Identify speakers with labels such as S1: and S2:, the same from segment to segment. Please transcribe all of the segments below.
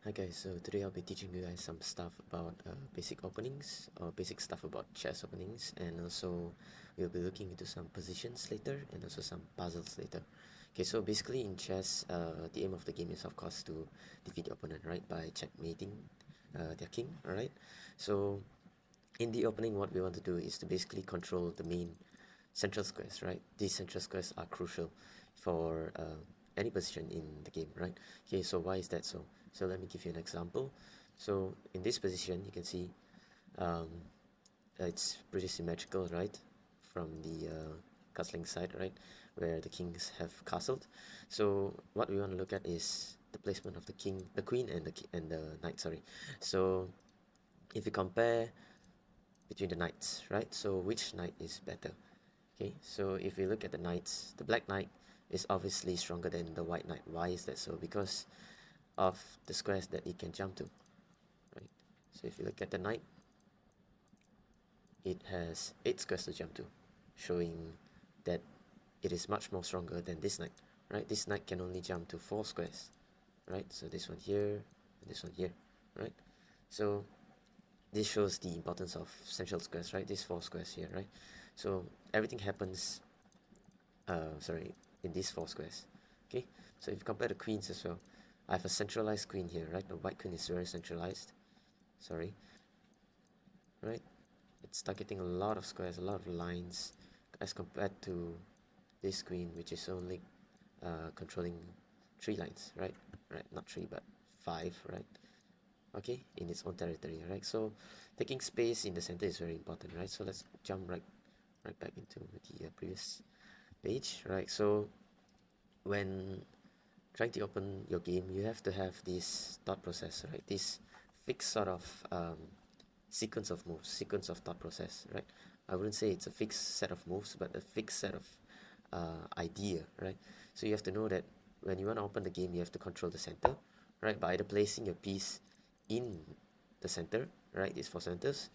S1: Hi guys, so today I'll be teaching you guys some stuff about basic openings or basic stuff about chess openings, and also we'll be looking into some positions later and also some puzzles later. Okay, so basically in chess, the aim of the game is of course to defeat the opponent, right, by checkmating their king, alright? So in the opening, what we want to do is to basically control the main central squares, right? These central squares are crucial for any position in the game, right? Okay, so why is that so? So let me give you an example. So in this position, you can see um, it's pretty symmetrical, right? From the castling side, right? Where the kings have castled. So what we want to look at is the placement of the king, the queen, and the knight. Sorry. So if you compare between the knights, right? So which knight is better? Okay, so if we look at the knights, the black knight is obviously stronger than the white knight. Why is that so? Because of the squares that it can jump to, right? So if you look at the knight, it has 8 squares to jump to, showing that it is much more stronger than this knight, right? This knight can only jump to 4 squares, right? So this one here, and this one here, right? So this shows the importance of central squares, right? These 4 squares here, right? So everything happens sorry, in these 4 squares. Okay, so if you compare the queens as well, I have a centralized queen here, right? The white queen is very centralized, sorry, right? It's targeting a lot of squares, a lot of lines, as compared to this queen, which is only controlling 3 lines, right? Right, not 3, but 5, right? Okay, in its own territory, right? So taking space in the center is very important, right? So let's jump right back into the previous page, right? So when trying to open your game, you have to have this thought process, right? This fixed sort of sequence of moves, sequence of thought process, right? I wouldn't say it's a fixed set of moves, but a fixed set of idea, right? So you have to know that when you want to open the game, you have to control the center, right? By either placing your piece in the center, right? These 4 centers,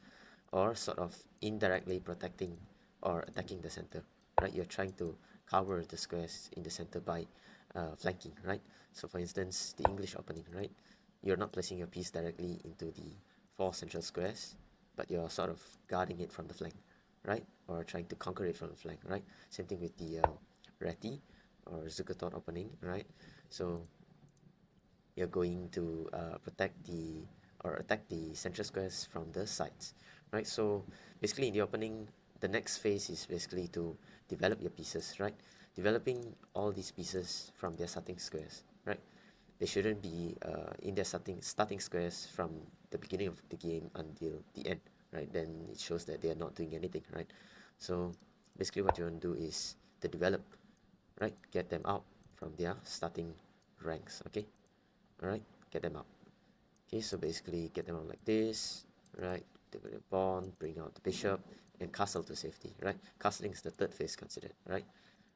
S1: or sort of indirectly protecting or attacking the center, right? You're trying to cover the squares in the center by flanking, right? So for instance, the English opening, right? You're not placing your piece directly into the 4 central squares, but you're sort of guarding it from the flank, right? Or trying to conquer it from the flank, right? Same thing with the Reti or Zukatot opening, right? So you're going to protect the or attack the central squares from the sides, right? So basically in the opening, the next phase is basically to develop your pieces, right? Developing all these pieces from their starting squares, right? They shouldn't be in their starting squares from the beginning of the game until the end, right? Then it shows that they are not doing anything, right? So basically what you want to do is to develop, right? Get them out from their starting ranks, okay? All right, get them out. Okay, so basically get them out like this, right? Take the pawn, bring out the bishop, and castle to safety, right? Castling is the third phase considered, right?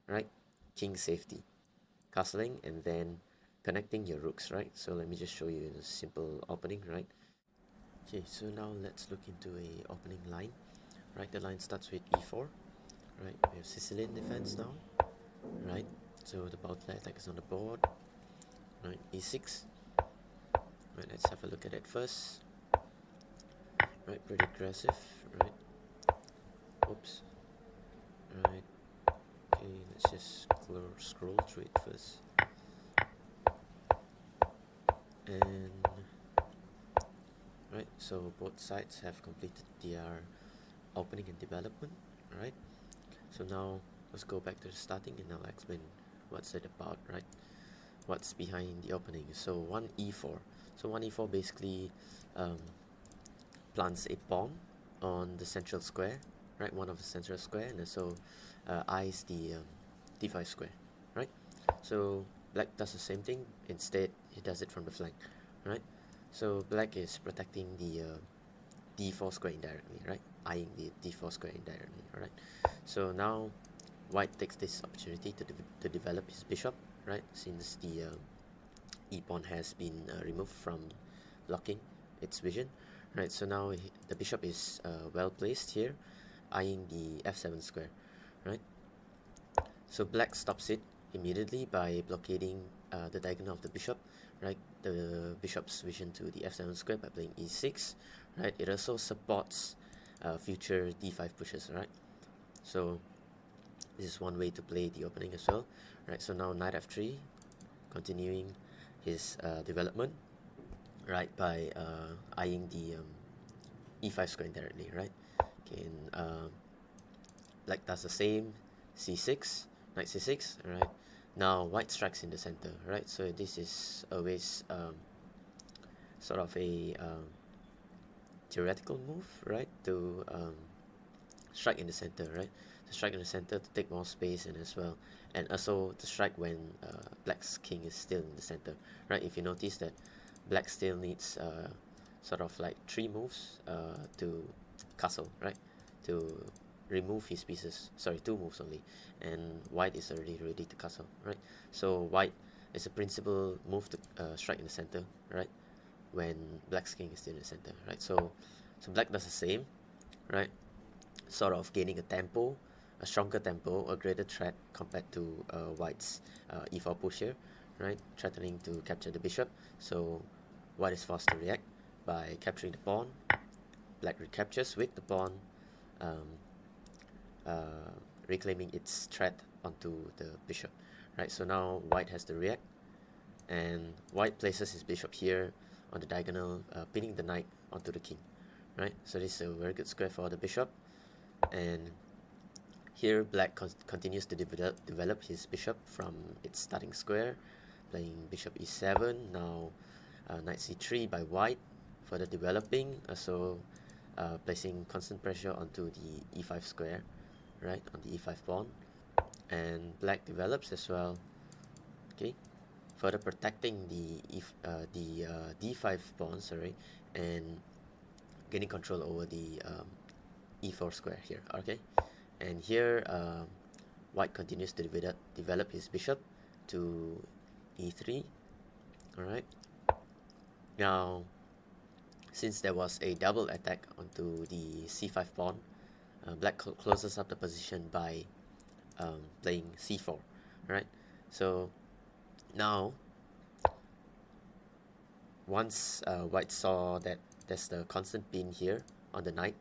S1: Right? King safety, castling, and then connecting your rooks, right? So let me just show you a simple opening, right? Okay, so now let's look into a opening line, right? The line starts with e4, right? We have Sicilian defense now, right? So the bottler attack is on the board, right? e6, right? Let's have a look at it first. Right, pretty aggressive, right? Oops. Right, okay, let's just scroll through it first. And right, so both sides have completed their opening and development, right? So now let's go back to the starting and now explain what's it about, right? What's behind the opening. So 1e4. So 1e4 basically um, plants a pawn on the central square, right? One of the central square, and also eyes the d5 square, right? So black does the same thing. Instead, he does it from the flank, right? So black is protecting the d4 square indirectly, right? Eyeing the d4 square indirectly, alright? So now white takes this opportunity to develop his bishop, right? Since the e-pawn has been removed from blocking its vision, right? So now the bishop is well placed here, eyeing the f7 square, right? So black stops it immediately by blockading the diagonal of the bishop, right, the bishop's vision to the f7 square by playing e6, right. It also supports future d5 pushes, right. So this is one way to play the opening as well, right. So now knight f3, continuing his development, right, by eyeing the e5 square indirectly, right. Okay, and black does the same, c6, knight c6, right. Now white strikes in the center, right. So this is always sort of a theoretical move, right, to strike in the center, right. To strike in the center to take more space, and as well, and also to strike when black's king is still in the center, right. If you notice that black still needs sort of like 3 moves to castle, right, to remove his pieces, sorry, 2 moves only, and white is already ready to castle, right. So white is a principal move to strike in the center, right, when black's king is still in the center, right. So black does the same, right, sort of gaining a tempo, a stronger tempo, a greater threat compared to white's e4 push here, right, threatening to capture the bishop. So white is forced to react by capturing the pawn. Black recaptures with the pawn, um, reclaiming its threat onto the bishop, right. So now white has to react, and white places his bishop here on the diagonal, pinning the knight onto the king, right. So this is a very good square for the bishop, and here black continues to develop his bishop from its starting square, playing bishop e7, now knight c3 by white, further developing, also placing constant pressure onto the e5 square, right, on the e5 pawn, and black develops as well, okay, further protecting the d5 pawn, sorry, and gaining control over the e4 square here, okay. And here white continues to develop his bishop to e3, alright. Now since there was a double attack onto the c5 pawn, black closes up the position by playing c4, right. So now once white saw that there's the constant pin here on the knight,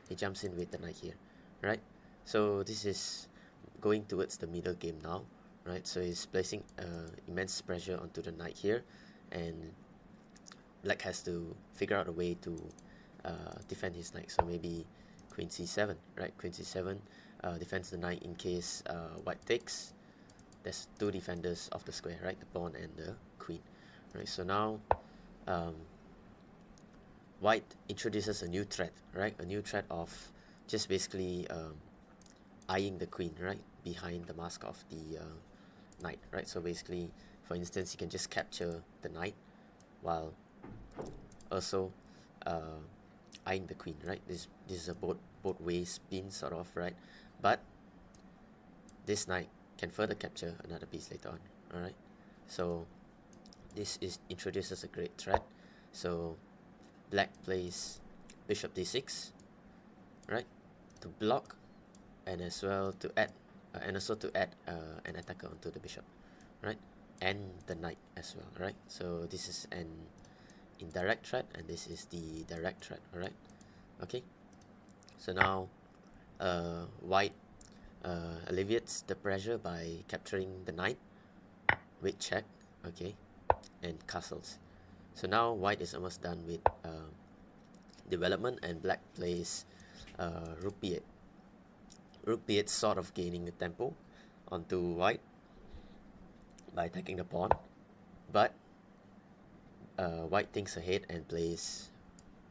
S1: he jumps in with the knight here, right. So this is going towards the middle game now, right. So he's placing immense pressure onto the knight here, and black has to figure out a way to defend his knight. So maybe queen c7, right. Queen c7 defends the knight in case white takes. There's 2 defenders of the square, right, the pawn and the queen, right. So now white introduces a new threat, right, a new threat of just basically eyeing the queen, right, behind the mask of the knight, right. So basically, for instance, he can just capture the knight while also eyeing the queen, right. This is a both ways spin sort of, right, but this knight can further capture another piece later on, alright. So this introduces a great threat. So black plays bishop d6, right, to block, and as well to add an attacker onto the bishop, right, and the knight as well, right. So this is an indirect threat, and this is the direct threat, alright. Okay, so now white alleviates the pressure by capturing the knight with check, okay, and castles. So now white is almost done with development, and black plays rook b8. Rook b8 sort of gaining a tempo onto white by attacking the pawn, but white thinks ahead and plays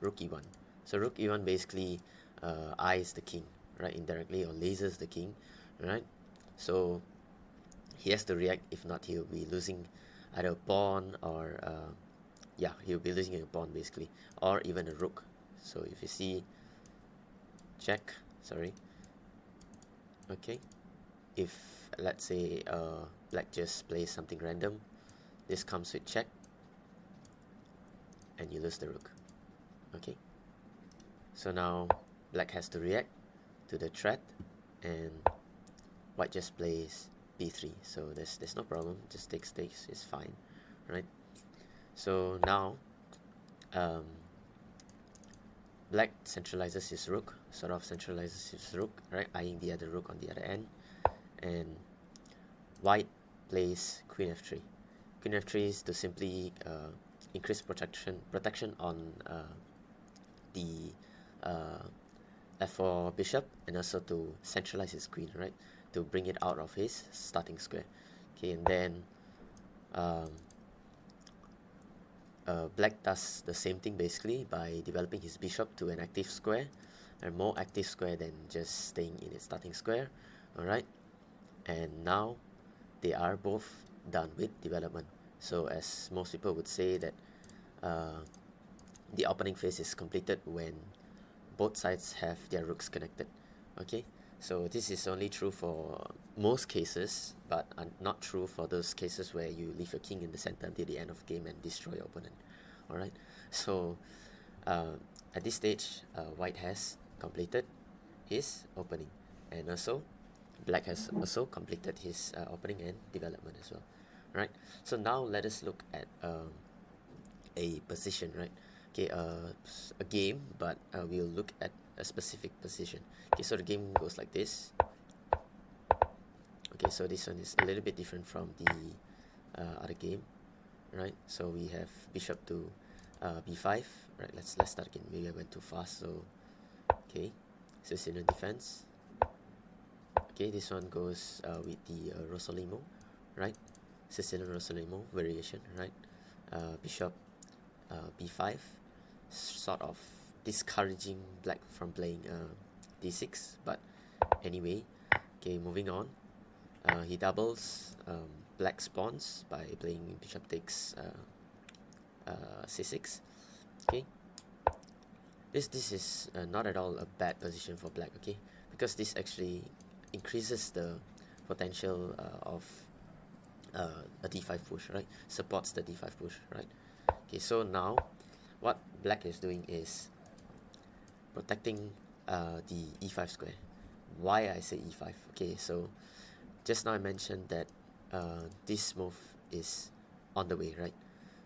S1: rook e1. So rook e1 basically eyes the king, right, indirectly, or lasers the king, right. So he has to react, if not he'll be losing either a pawn or yeah, he'll be losing a pawn basically, or even a rook. So if you see check, sorry, okay, if let's say black just plays something random, this comes with check, and you lose the rook, okay. So now black has to react to the threat, and white just plays b3. So there's no problem, just takes, it's fine, right. So now um, black centralizes his rook, sort of centralizes his rook, right, eyeing the other rook on the other end, and white plays queen f3. Queen f3 is to simply increase protection on the f4 bishop, and also to centralize his queen, right, to bring it out of his starting square. Okay, and then um, black does the same thing basically by developing his bishop to an active square, a more active square than just staying in its starting square. Alright, and now they are both done with development. So as most people would say that uh, the opening phase is completed when both sides have their rooks connected. Okay, so this is only true for most cases, but not true for those cases where you leave a king in the center until the end of the game and destroy your opponent. Alright, so uh, at this stage, white has completed his opening, and also black has also completed his opening and development as well. Right, so now let us look at a position, right? Okay, a game, but we'll look at a specific position. Okay, so the game goes like this. Okay, so this one is a little bit different from the other game, right? So we have bishop to b5, right? Let's start again. Maybe I went too fast, so okay. Sicilian defense. Okay, this one goes with the Rosolimo, right? Sicilian Rosolimo variation, right? Bishop b5, sort of discouraging black from playing d6, but anyway. Okay, moving on. He doubles black's pawns by playing bishop takes c6. Okay, this is not at all a bad position for black. Okay, because this actually increases the potential of a d5 push, right? Supports the d5 push, right? Okay, so now what black is doing is protecting the e5 square. Why I say e5? Okay, so just now I mentioned that this move is on the way, right?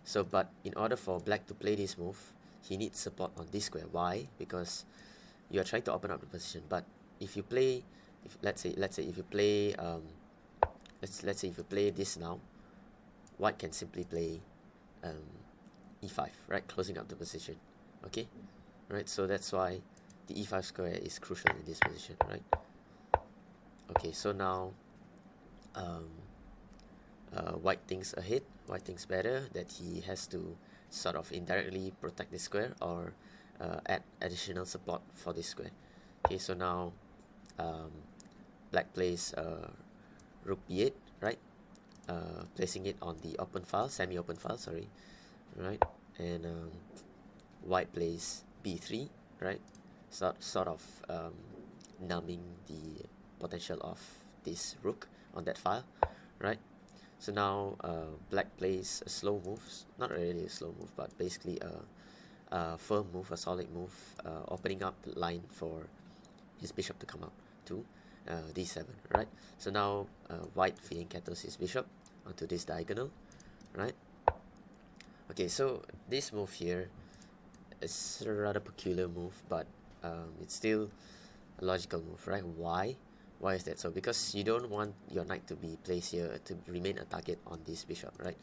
S1: So, but in order for black to play this move, he needs support on this square. Why? Because you are trying to open up the position. But if you play, if let's say if you play let's say if you play this now, white can simply play um, e5, right, closing up the position. Okay, right. So that's why the e5 square is crucial in this position, right? Okay, so now white thinks ahead. White thinks better that he has to sort of indirectly protect this square or add additional support for this square. Okay, so now black plays rook b8, right? Placing it on the open file, semi-open file, sorry, right? And white plays b3, right? Sort of numbing the potential of this rook on that file, right? So now black plays a slow move, not really a slow move, but basically a firm move, a solid move, opening up line for his bishop to come out to d7, right? So now white feeding cattles his bishop onto this diagonal, right? Okay, so this move here is a rather peculiar move, but it's still a logical move, right? Why? Why is that so? Because you don't want your knight to be placed here to remain a target on this bishop, right?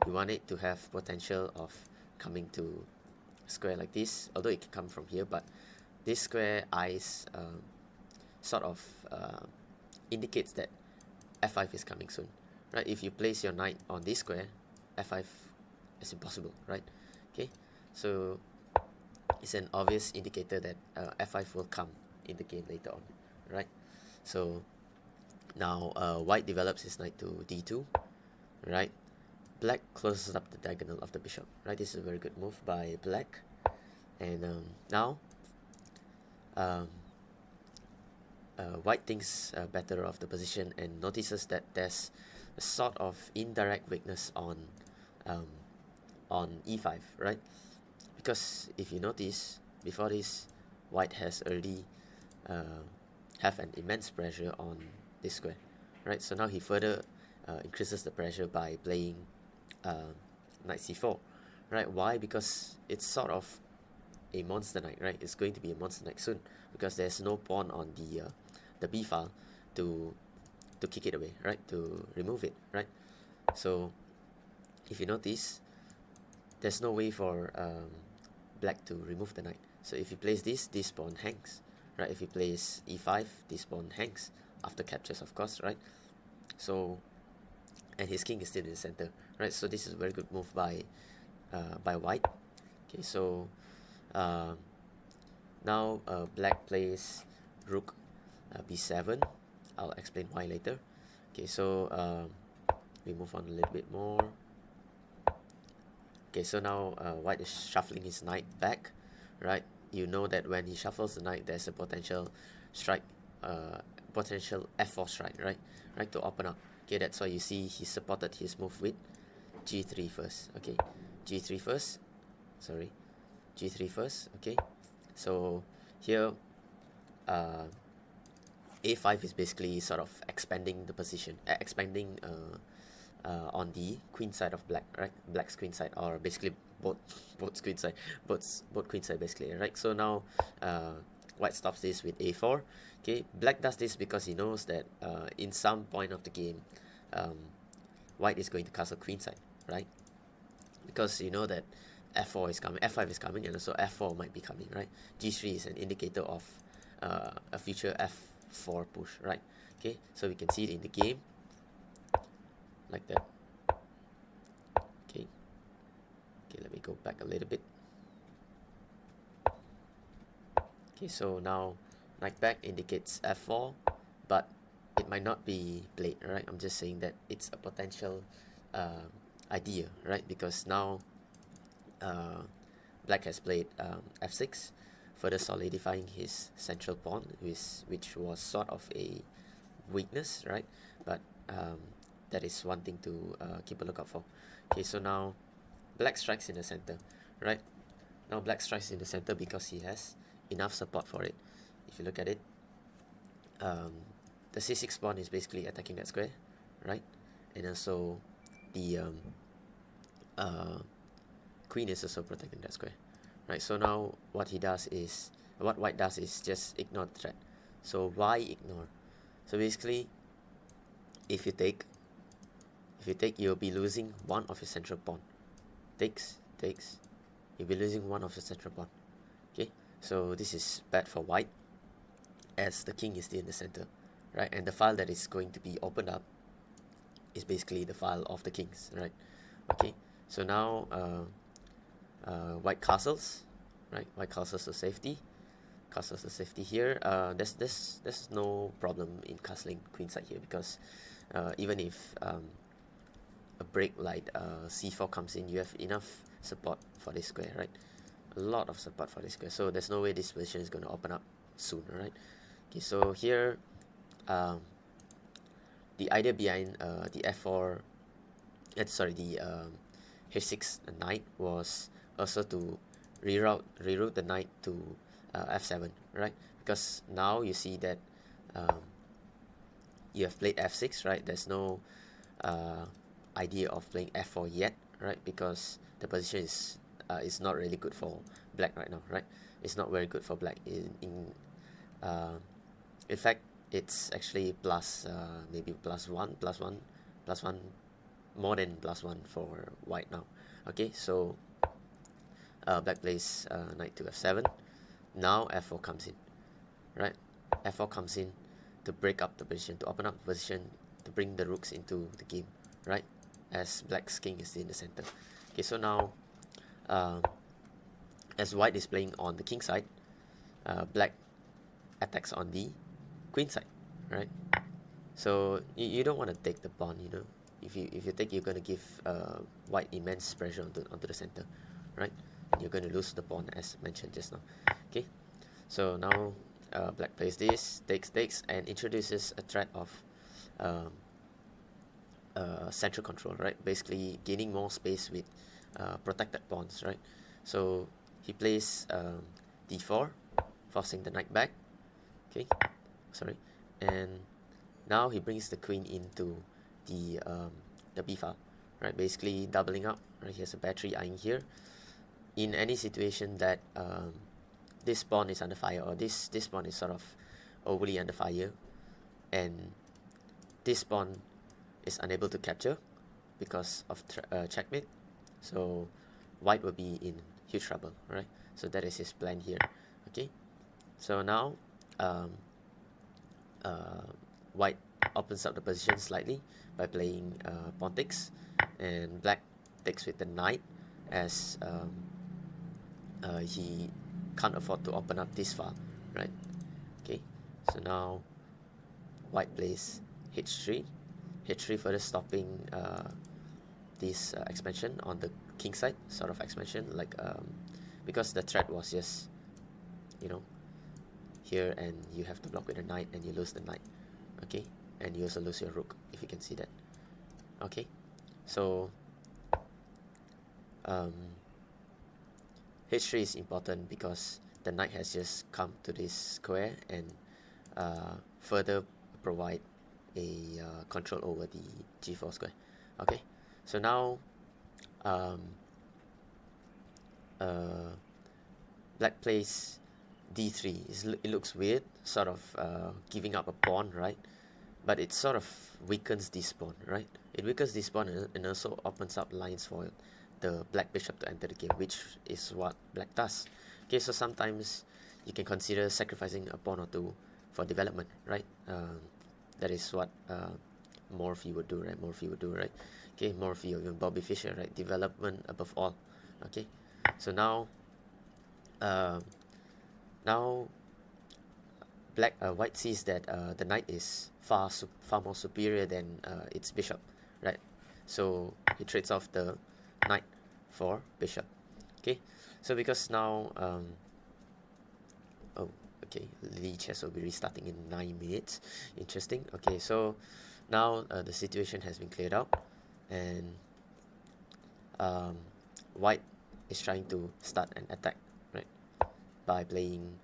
S1: You want it to have potential of coming to a square like this, although it can come from here, but this square eyes sort of indicates that f5 is coming soon, right? If you place your knight on this square, f5 is impossible, right? Okay, so it's an obvious indicator that f5 will come in the game later on, right? So now white develops his knight to d2, right? Black closes up the diagonal of the bishop, right? This is a very good move by black. And now um, white thinks better of the position and notices that there's a sort of indirect weakness um, on e5, right? Because if you notice, before this, white has already have an immense pressure on this square, right? So now he further increases the pressure by playing knight c4, right? Why? Because it's sort of a monster knight, right? It's going to be a monster knight soon because there's no pawn on the b file to kick it away, right? To remove it, right? So if you notice, there's no way for black to remove the knight. So if you place this pawn hangs, right? If you place e5, this pawn hangs after captures, of course, right? So, and his king is still in the center, right? So this is a very good move by white. Okay, so now black plays rook b7. I'll explain why later. Okay, so we move on a little bit more. Okay, so now white is shuffling his knight back, right? You know that when he shuffles the knight, there's a potential strike, potential f4 strike, right? Right, to open up. Okay, that's why you see he supported his move with g3 first. Okay, g3 first. Sorry, g3 first. Okay, so here a5 is basically sort of expanding the position, expanding on the queen side of black, right? Black's queen side, or basically both queen side, both queen side basically, right? So now white stops this with a4. Okay, black does this because he knows that in some point of the game, white is going to castle queen side, right? Because you know that f4 is coming, f5 is coming, and also f4 might be coming, right? g3 is an indicator of a future f4 push, right? Okay, so we can see it in the game like that. Okay, let me go back a little bit. Okay, so now knight back indicates f4, but it might not be played, right? I'm just saying that it's a potential idea, right? Because now black has played f6, further solidifying his central pawn, which was sort of a weakness, right? But that is one thing to keep a lookout for. Okay, so now black strikes in the center, right? Now black strikes in the center because he has enough support for it. If you look at it, the c6 pawn is basically attacking that square, right? And also the queen is also protecting that square, right? So now what white does is just ignore the threat. So why ignore? So basically, if you take, you'll be losing one of your central pawn. Takes, you'll be losing one of your central pawn. Okay, so this is bad for white, as the king is still in the center, right? And the file that is going to be opened up is basically the file of the kings, right? Okay, so now white castles, right? White castles to safety. Castles to safety here. There's no problem in castling queenside here because even if a break like c4 comes in, you have enough support for this square, right? A lot of support for this square, so there's no way this position is going to open up soon, right? Okay, so here the idea behind the f4, sorry, the h6 knight was also to reroute the knight to f7, right? Because now you see that you have played f6, right? There's no idea of playing f4 yet, right? Because the position is not really good for black right now, right? It's not very good for black. In fact, it's actually plus maybe plus one, more than +1 for white now. Okay, so black plays knight to f7. Now f4 comes in, right? f4 comes in to break up the position, to open up the position, to bring the rooks into the game, right? As black's king is in the center. Okay, so now as white is playing on the king side, black attacks on the queen side, right? So you don't want to take the pawn, you know. If you take, you're going to give white immense pressure onto the center, right? And you're going to lose the pawn as mentioned just now. Okay, so now black plays this, takes, and introduces a threat of central control, right? Basically gaining more space with protected pawns, right? So he plays d4, forcing the knight back. Okay, sorry, and now he brings the queen into the b file, right? Basically doubling up right? He has a battery eyeing here. In any situation that this pawn is under fire, or this pawn is sort of overly under fire, and this pawn is unable to capture because of checkmate, so white will be in huge trouble, right? So that is his plan here. Okay, so now white opens up the position slightly by playing pawn takes, and black takes with the knight, as he can't afford to open up this far, right? Okay, so now white plays h3, further stopping this expansion on the king side, sort of expansion, like because the threat was just, you know, here, and you have to block with a knight and you lose the knight. Okay, and you also lose your rook, if you can see that. Okay, so h3 is important because the knight has just come to this square and further provide a control over the g4 square. Okay, so now black plays d3. It looks weird, sort of giving up a pawn, right? But it sort of weakens this pawn, right? It weakens this pawn and also opens up lines for the black bishop to enter the game, which is what black does. Okay, so sometimes you can consider sacrificing a pawn or two for development, right? That is what Morphy would do, right? Morphy would do, right? Okay, Morphy or even Bobby Fischer, right? Development above all. Okay, so now white sees that the knight is far more superior than its bishop, right? So he trades off the knight for bishop. Okay, so because now oh, okay, Lichess will be restarting in 9 minutes. Interesting. Okay, so now the situation has been cleared out, and white is trying to start an attack, right, by playing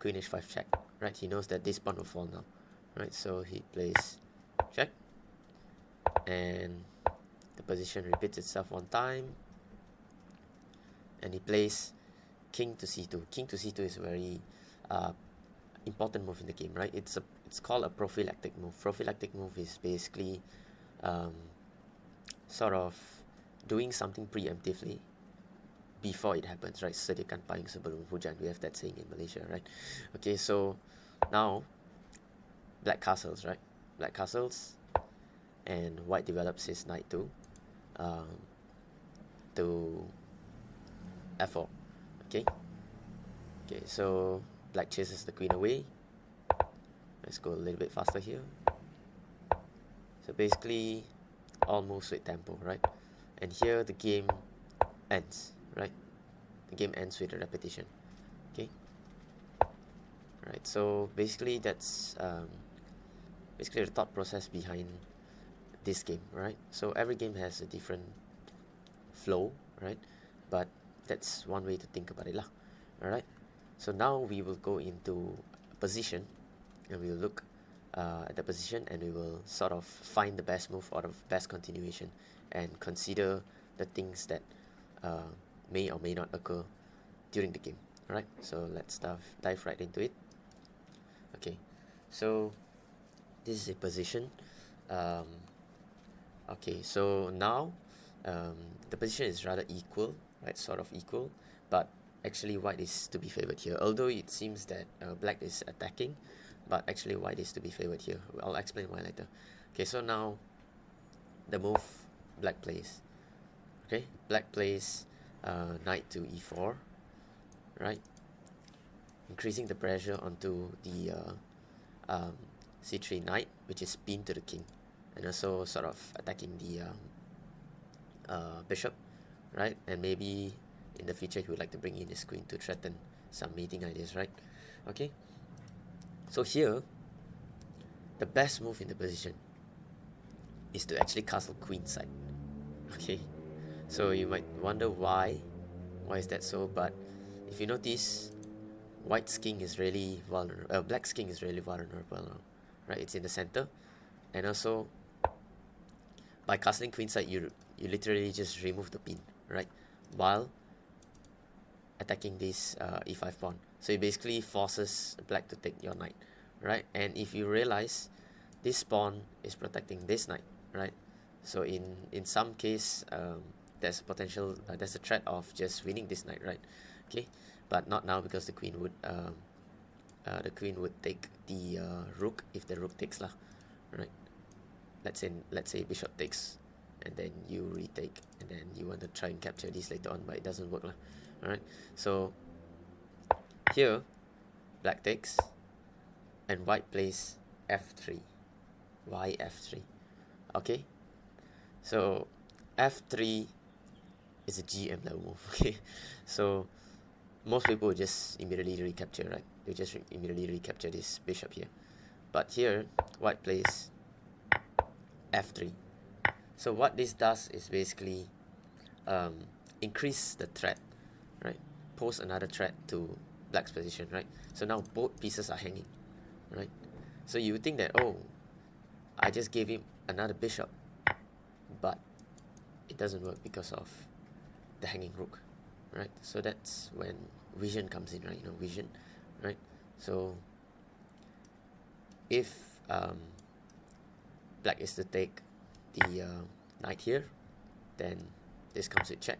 S1: queen h5 check, right? He knows that this pawn will fall now, right? So he plays check, and the position repeats itself one time, and he plays king to c2. King to c2 is a very important move in the game, right? It's called a prophylactic move. Prophylactic move is basically sort of doing something preemptively before it happens, right? Sediakan payung sebelum hujan. We have that saying in Malaysia, right? Okay, so now black castles, right? Black castles, and white develops his knight to f4. Okay. Okay, so black chases the queen away. Let's go a little bit faster here. So basically, all moves with tempo, right? And here the game ends, right? The game ends with a repetition. Okay. Right. So basically, that's basically the thought process behind this game, right? So every game has a different flow, right? But that's one way to think about it lah. Alright, so now we will go into position, and we will look at the position, and we will sort of find the best move or the best continuation, and consider the things that may or may not occur during the game. Alright, so let's dive right into it. Okay, so this is a position. Okay, so now the position is rather equal, right? Sort of equal, but actually white is to be favored here. Although it seems that black is attacking, but actually white is to be favored here. I'll explain why later. Okay, so now the move black plays. Okay, black plays knight to e4, right? Increasing the pressure onto the c3 knight, which is pinned to the king, and also sort of attacking the bishop, right? And maybe in the future he would like to bring in his queen to threaten some mating ideas, right? Okay, so here the best move in the position is to actually castle queenside. Okay, so you might wonder why is that so, but if you notice, white's king is really vulnerable, black's king is really vulnerable, right? It's in the center, and also by castling queenside, you you literally just remove the pin, right, while attacking this e5 pawn. So it basically forces black to take your knight, right? And if you realize, this pawn is protecting this knight, right? So in some case, there's potential, there's a threat of just winning this knight, right? Okay, but not now, because the queen would take the rook if the rook takes lah, right? Let's say bishop takes, and then you retake, and then you want to try and capture this later on, but it doesn't work lah. All right, so here black takes, and white plays f3. Why f3? Okay, so f3 is a GM level move. Okay, so most people would just immediately recapture, right? They just immediately recapture this bishop here. But here, white plays f3. So what this does is basically increase the threat, right? Pose another threat to black's position, right? So now both pieces are hanging, right? So you would think that, oh, I just gave him another bishop, but it doesn't work because of the hanging rook, right? So that's when vision comes in, right? You know, vision, right? So if black is to take the knight here, then this comes with check.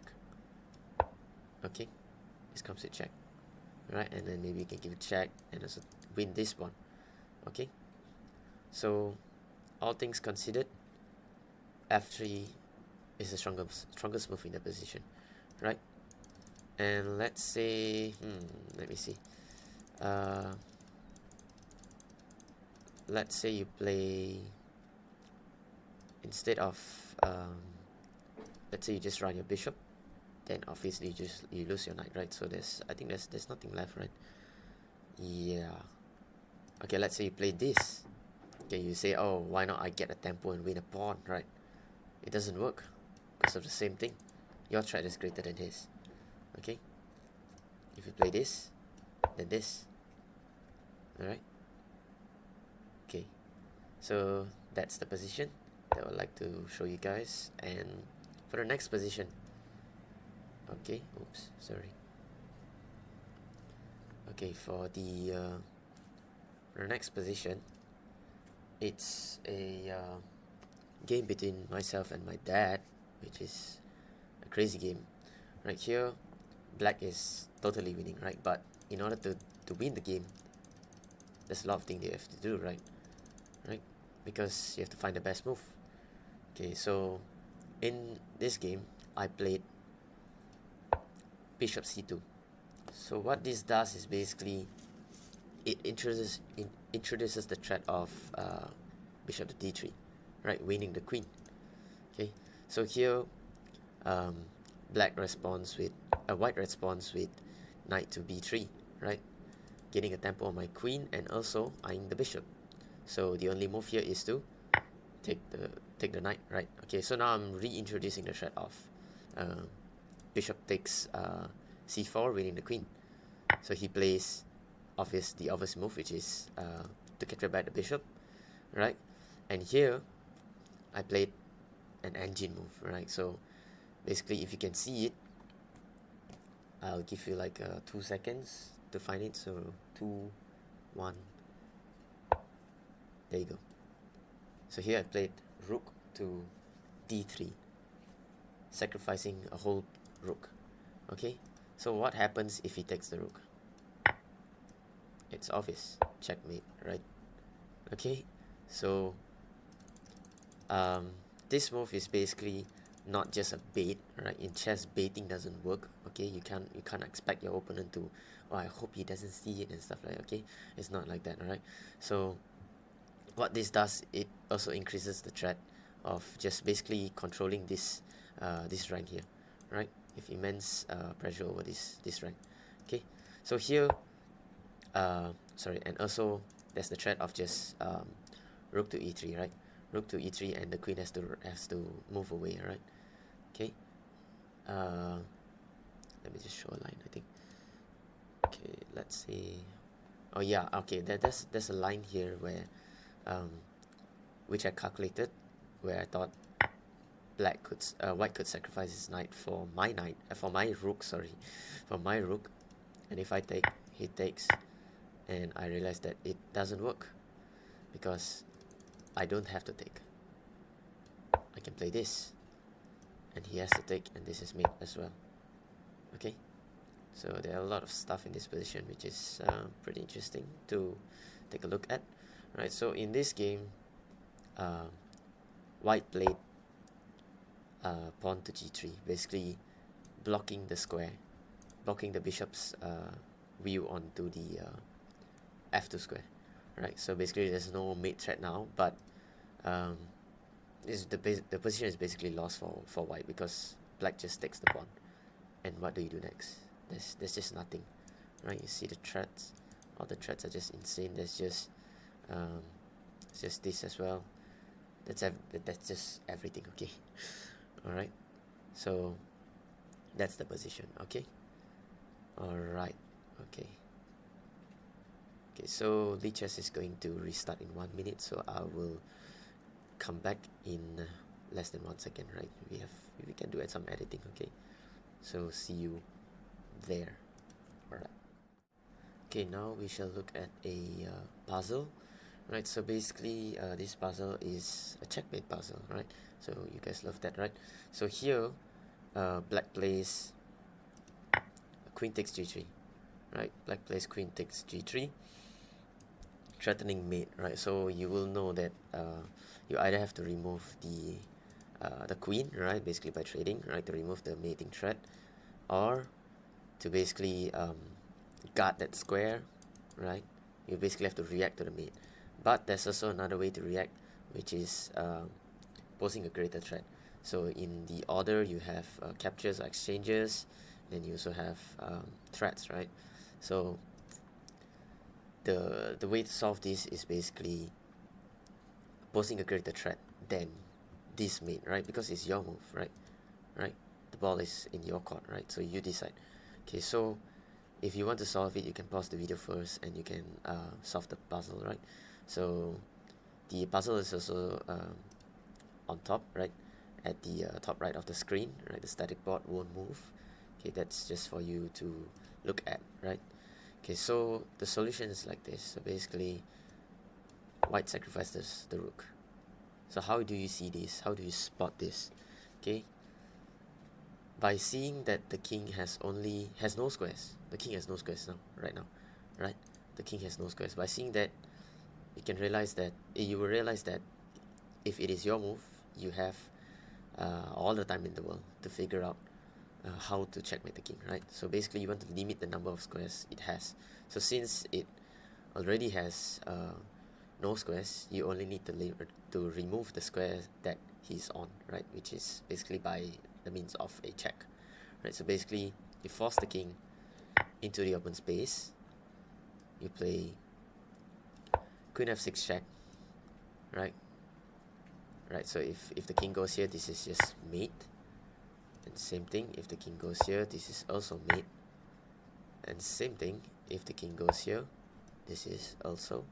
S1: Okay, this comes with check, right? And then maybe you can give a check and also win this one. Okay, so all things considered, f3 is the strongest move in the position, right? And let's say, let me see. Let's say you play, instead of let's say you just run your bishop, then obviously you lose your knight, right? So I think there's nothing left, right? Yeah. Okay, let's say you play this. Okay, you say, oh, why not I get a tempo and win a pawn, right? It doesn't work because of the same thing. Your threat is greater than his. Okay, if you play this, then this. Alright. Okay, so that's the position that I would like to show you guys. And for the next position, okay, oops, sorry. Okay, for the next position, it's a game between myself and my dad, which is a crazy game. Right here, black is totally winning, right? But in order to win the game, there's a lot of things you have to do, right? Because you have to find the best move. Okay, so in this game, I played bishop c2. So what this does is basically it introduces the threat of bishop to d3, right? Winning the queen. Okay, so here white responds with knight to b3, right? Getting a tempo on my queen and also eyeing the bishop. So the only move here is to take the knight, right? Okay, so now I'm reintroducing the threat of bishop takes c4, winning the queen. So he plays the obvious move, which is to capture back the bishop, right? And here I played an engine move, right? So basically, if you can see it, I'll give you like 2 seconds to find it. So 2, 1, there you go. So here I played rook to d3, sacrificing a whole rook. Okay, so what happens if he takes the rook? It's obvious, checkmate, right? Okay, so this move is basically not just a bait, right? In chess, baiting doesn't work. Okay, you can't expect your opponent to, oh, I hope he doesn't see it and stuff like that. Okay, it's not like that. All right, so what this does, it also increases the threat of just basically controlling this rank here, right? If immense pressure over this rank. Okay, so here sorry, and also there's the threat of just rook to e3, right? Rook to e3, and the queen has to move away, right? Okay, let me just show a line, I think. Okay, let's see. Oh yeah, okay, there's a line here where which I calculated, where I thought white could sacrifice his knight for my knight, for my rook, sorry, for my rook, and if I take, he takes, and I realize that it doesn't work because I don't have to take. I can play this, and he has to take, and this is mate as well. Okay, so there are a lot of stuff in this position which is pretty interesting to take a look at. Right, so in this game, white played pawn to g3, basically blocking the square, blocking the bishop's view onto the f2 square. Right, so basically there's no mate threat now, but the position is basically lost for white because black just takes the pawn. And what do you do next? There's just nothing, right? You see the threats, all the threats are just insane. There's just this as well. That's just everything. Okay, all right. So that's the position. Okay, all right. Okay. Okay. So Lichess is going to restart in 1 minute. So I will come back in less than 1 second. Right? We can do some editing. Okay. So see you there. Alright. Okay, now we shall look at a puzzle. Right, so basically this puzzle is a checkmate puzzle, right? So you guys love that, right? So here black plays queen takes g3, right? Black plays queen takes g3, threatening mate, right? So you will know that you either have to remove the queen, right, basically by trading, right, to remove the mating threat, or to basically guard that square, right? You basically have to react to the mate. But there's also another way to react, which is posing a greater threat. So in the order, you have captures or exchanges, then you also have threats, right? So the way to solve this is basically posing a greater threat than this mate, right? Because it's your move, right? Right? The ball is in your court, right? So you decide. Okay, so if you want to solve it, you can pause the video first and you can solve the puzzle, right? So the puzzle is also on top, right? At the top right of the screen, right? The static board won't move. Okay, that's just for you to look at, right? Okay, so the solution is like this. So basically, white sacrifices the rook. So how do you see this? How do you spot this? Okay, by seeing that the king has no squares. The king has no squares now, right? The king has no squares. By seeing that, you will realize that if it is your move, you have all the time in the world to figure out how to checkmate the king, right? So basically, you want to limit the number of squares it has. So since it already has no squares, you only need to remove the square that he's on, right? Which is basically by the means of a check, right? So basically, you force the king into the open space. You play queen f6 check, right? Right. So if the king goes here, this is just mate. And same thing, if the king goes here, this is also mate. And same thing, if the king goes here, this is also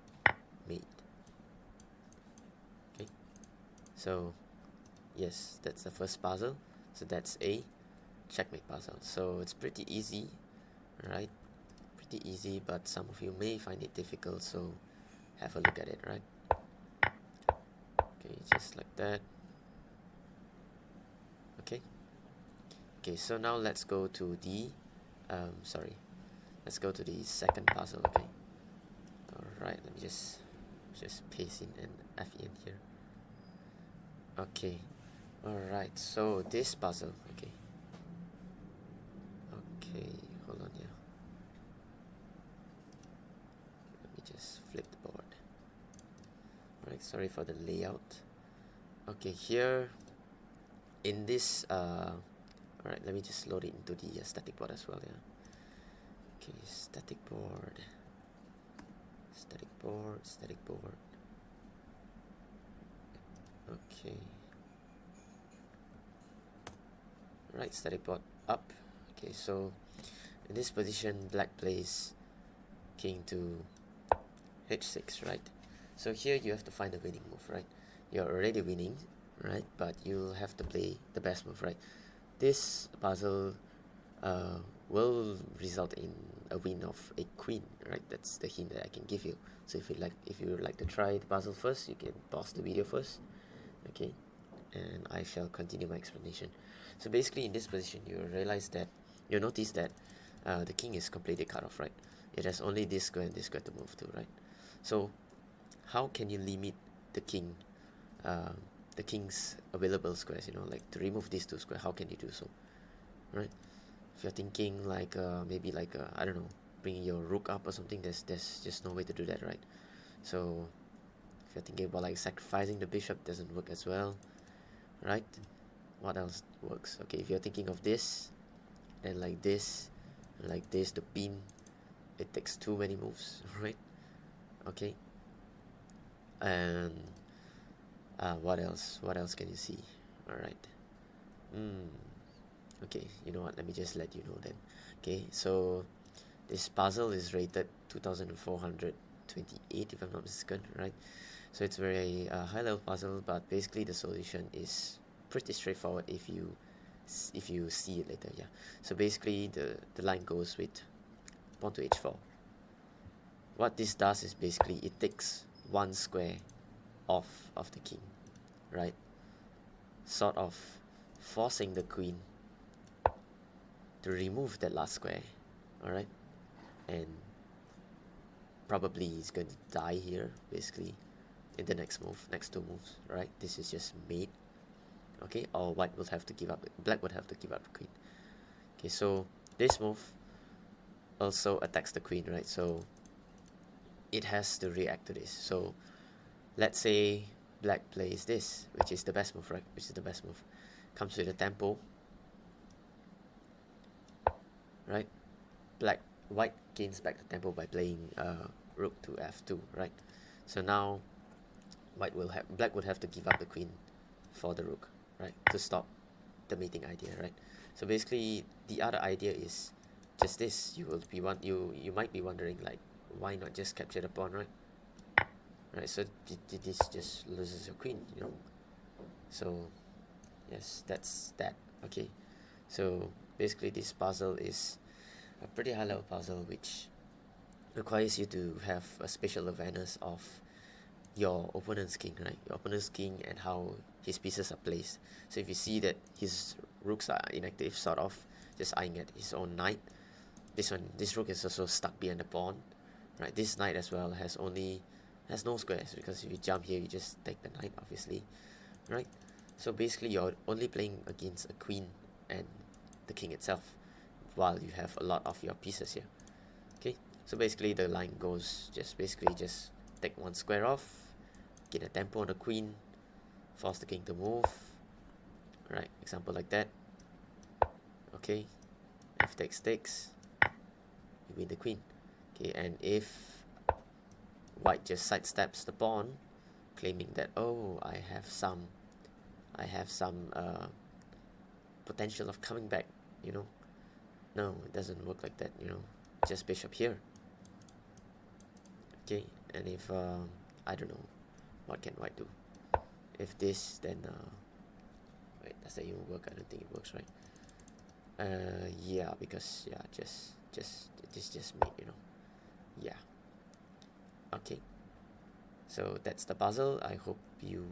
S1: mate. Okay. So yes, that's the first puzzle. So that's a checkmate puzzle. So it's pretty easy, right? Pretty easy, but some of you may find it difficult, so have a look at it, right? Okay, just like that. Okay, so now let's go to the let's go to the second puzzle. Okay, alright, let me just paste in an FEN here. Okay, alright, so this puzzle. Okay, hold on here. Let me just flip the board. Alright, sorry for the layout. Okay, here in this alright, let me just load it into the static board as well. Yeah. Okay, static board. Okay. Right, static board up. Okay, so in this position, black plays king to h6, right? So here you have to find a winning move, right? You're already winning, right? But you'll have to play the best move, right? This puzzle uh, will result in a win of a queen, right? That's the hint that I can give you. So if you would like to try the puzzle first, you can pause the video first, okay? And I shall continue my explanation. So basically, in this position, you notice that the king is completely cut off, right? It has only this square and this square to move to, right? So how can you limit the king, uh, the king's available squares? You know, like to remove these two squares. How can you do so, right? If you're thinking like maybe like I don't know, bringing your rook up or something, there's just no way to do that, right? So if you're thinking about like sacrificing the bishop, doesn't work as well, right? What else works? Okay, if you're thinking of this, then like this, the pin, it takes too many moves, right? Okay, and what else? What else can you see? All right. Okay, you know what? Let me just let you know then. Okay, so this puzzle is rated 2428 if I'm not mistaken, right? So it's very high level puzzle, but basically the solution is pretty straightforward if you see it later. Yeah. So basically the line goes with pawn to h4. What this does is basically it takes one square off of the king, right? Sort of forcing the queen to remove that last square, all right? And probably he's going to die here, basically, in the next two moves, right? This is just mate, okay? Or white will have to give up, black would have to give up the queen. Okay, so this move also attacks the queen, right? So it has to react to this. So let's say black plays this, which is the best move, right? Which is the best move. Comes with a tempo, right? White gains back the tempo by playing rook to f2, right? So now black would have to give up the queen for the rook, right? To stop the mating idea, right? So basically the other idea is just this. You might be wondering like, why not just capture the pawn, right? Right, so this just loses your queen, you know. So yes, that's that. Okay, so basically this puzzle is a pretty high level puzzle which requires you to have a spatial awareness of your opponent's king, right? Your opponent's king and how his pieces are placed. So if you see that his rooks are inactive, sort of just eyeing at his own knight, this rook is also stuck behind the pawn, right? This knight as well has no squares, because if you jump here you just take the knight, obviously, right? So basically you're only playing against a queen and the king itself, while you have a lot of your pieces here. Okay, so basically the line goes just take one square off, get a tempo on the queen, force the king to move, right? Example like that. Okay, f takes, you win the queen. Okay, and if white just sidesteps the pawn, claiming that, oh, I have some potential of coming back, you know. No, it doesn't work like that, you know. Just bishop here. Okay, and if I don't know, what can white do? If this, then wait, does that even work? I don't think it works, right? Yeah, because yeah, just this just made, you know. Yeah. Okay, so that's the puzzle. I hope you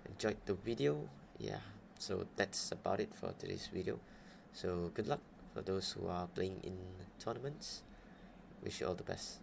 S1: enjoyed the video. Yeah, so that's about it for today's video. So good luck for those who are playing in tournaments. Wish you all the best.